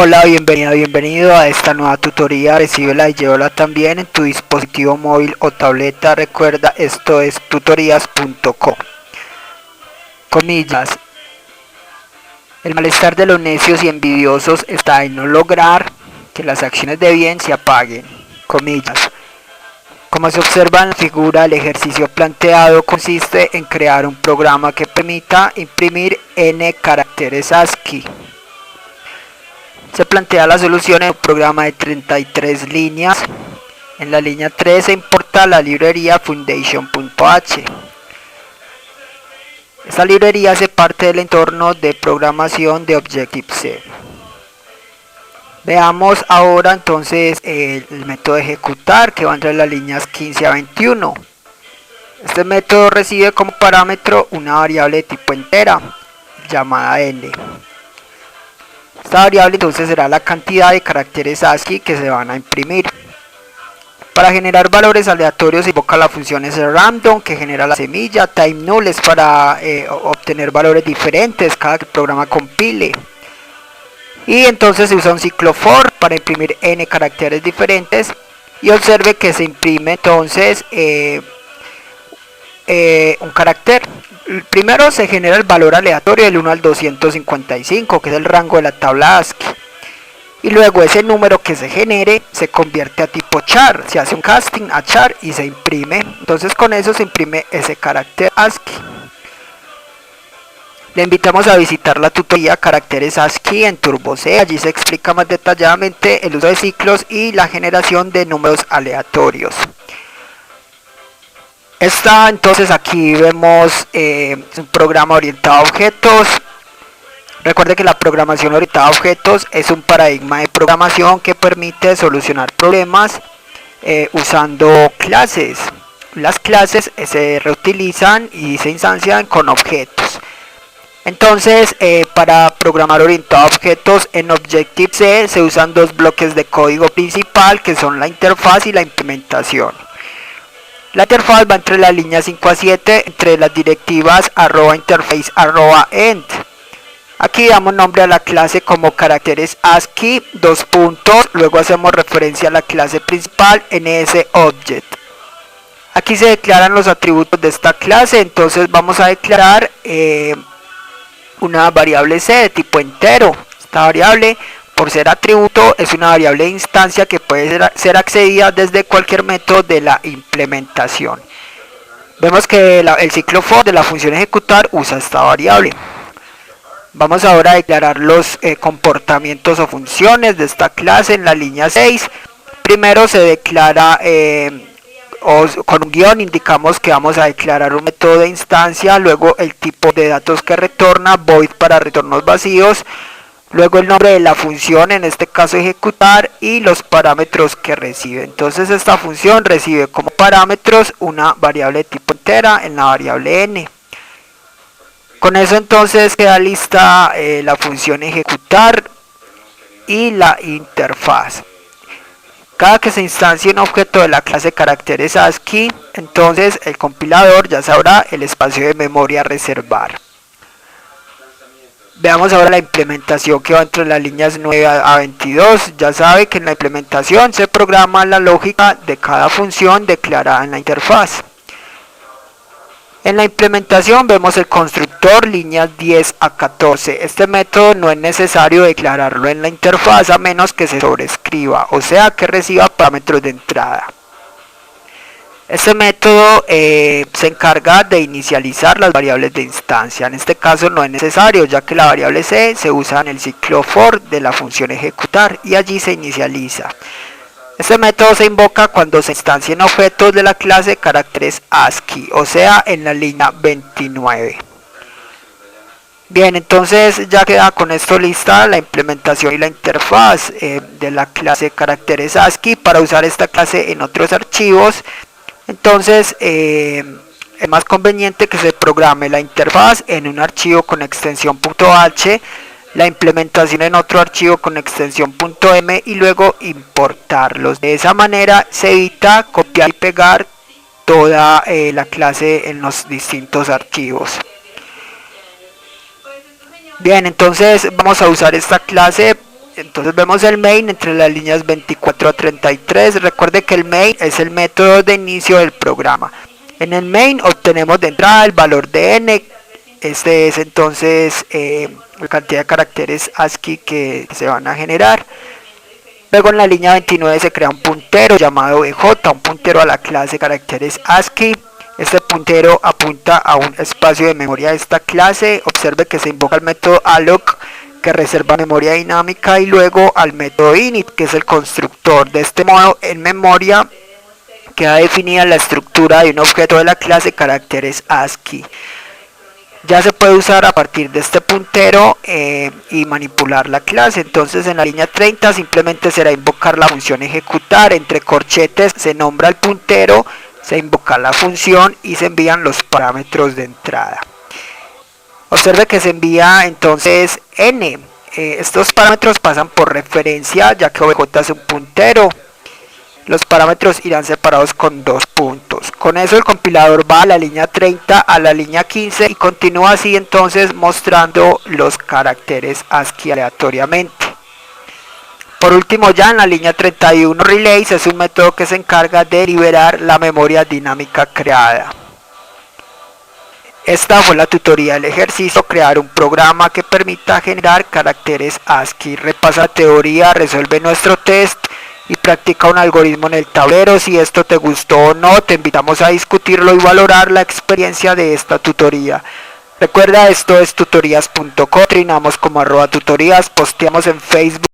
Hola, bienvenido a esta nueva tutoría. Recíbela y llévala también en tu dispositivo móvil o tableta. Recuerda, esto es tutorías.co. Comillas. El malestar de los necios y envidiosos está en no lograr que las acciones de bien se apaguen. Comillas. Como se observa en la figura, el ejercicio planteado consiste en crear un programa que permita imprimir n caracteres ASCII. Se plantea la solución en un programa de 33 líneas. En la línea 3 se importa la librería foundation.h. Esta librería hace parte del entorno de programación de Objective-C. Veamos ahora entonces el método de ejecutar, que va entre las líneas 15 a 21. Este método recibe como parámetro una variable de tipo entera llamada n. Esta variable entonces será la cantidad de caracteres ASCII que se van a imprimir. Para generar valores aleatorios se invoca la función srandom, que genera la semilla. Time_null es para obtener valores diferentes cada que el programa compile. Y entonces se usa un ciclo for para imprimir n caracteres diferentes. Y observe que se imprime entonces un carácter. Primero se genera el valor aleatorio del 1 al 255, que es el rango de la tabla ASCII. Y luego ese número que se genere se convierte a tipo char. Se hace un casting a char y se imprime. Entonces con eso se imprime ese carácter ASCII. Le invitamos a visitar la tutoría Caracteres ASCII en Turbo-C. Allí se explica más detalladamente el uso de ciclos y la generación de números aleatorios. Entonces aquí vemos un programa orientado a objetos. Recuerde que la programación orientada a objetos es un paradigma de programación que permite solucionar problemas usando clases. Las clases se reutilizan y se instancian con objetos. Entonces, para programar orientado a objetos en Objective-C se usan dos bloques de código principal, que son la interfaz y la implementación. La interfaz va entre las líneas 5 a 7, entre las directivas @interface@end. Aquí damos nombre a la clase como caracteres ASCII, luego hacemos referencia a la clase principal NSObject. Aquí se declaran los atributos de esta clase, entonces vamos a declarar una variable C de tipo entero. Esta variable, por ser atributo, es una variable de instancia que puede ser accedida desde cualquier método de la implementación. Vemos que el ciclo for de la función ejecutar usa esta variable. Vamos ahora a declarar los comportamientos o funciones de esta clase en la línea 6. Primero se declara con un guión, indicamos que vamos a declarar un método de instancia, luego el tipo de datos que retorna, void para retornos vacíos, luego el nombre de la función, en este caso ejecutar, y los parámetros que recibe. Entonces esta función recibe como parámetros una variable de tipo entera en la variable n. Con eso entonces queda lista la función ejecutar y la interfaz. Cada que se instancie un objeto de la clase caracteres ASCII, entonces el compilador ya sabrá el espacio de memoria a reservar. Veamos ahora la implementación que va entre las líneas 9 a 22. Ya sabe que en la implementación se programa la lógica de cada función declarada en la interfaz. En la implementación vemos el constructor líneas 10 a 14. Este método no es necesario declararlo en la interfaz a menos que se sobrescriba, o sea que reciba parámetros de entrada. Este método se encarga de inicializar las variables de instancia. En este caso no es necesario, ya que la variable C se usa en el ciclo for de la función ejecutar y allí se inicializa. Este método se invoca cuando se instancien objetos de la clase caracteres ASCII, o sea en la línea 29. Bien, entonces ya queda con esto lista la implementación y la interfaz de la clase caracteres ASCII. Para usar esta clase en otros archivos, entonces es más conveniente que se programe la interfaz en un archivo con extensión .h, la implementación en otro archivo con extensión .m y luego importarlos. De esa manera se evita copiar y pegar toda la clase en los distintos archivos. Bien, entonces vamos a usar esta clase Entonces vemos el main entre las líneas 24 a 33. Recuerde que el main es el método de inicio del programa. En el main obtenemos de entrada el valor de n. Este es entonces la cantidad de caracteres ASCII que se van a generar. Luego en la línea 29 se crea un puntero llamado BJ, un puntero a la clase caracteres ASCII. Este puntero apunta a un espacio de memoria de esta clase. Observe que se invoca el método alloc, que reserva memoria dinámica, y luego al método init, que es el constructor. De este modo, en memoria queda definida la estructura de un objeto de la clase caracteres ASCII. Ya se puede usar a partir de este puntero y manipular la clase. Entonces en la línea 30 simplemente será invocar la función ejecutar. Entre corchetes se nombra el puntero, se invoca la función y se envían los parámetros de entrada. Observe que se envía entonces n. Estos parámetros pasan por referencia, ya que obj es un puntero. Los parámetros irán separados con 2 puntos. Con eso el compilador va a la línea 30 a la línea 15 y continúa así entonces mostrando los caracteres ASCII aleatoriamente. Por último, ya en la línea 31, relays es un método que se encarga de liberar la memoria dinámica creada. Esta fue la tutoría del ejercicio: crear un programa que permita generar caracteres ASCII. Repasa la teoría, resuelve nuestro test y practica un algoritmo en el tablero. Si esto te gustó o no, te invitamos a discutirlo y valorar la experiencia de esta tutoría. Recuerda, esto es tutorías.co, trinamos como @tutorías, posteamos en Facebook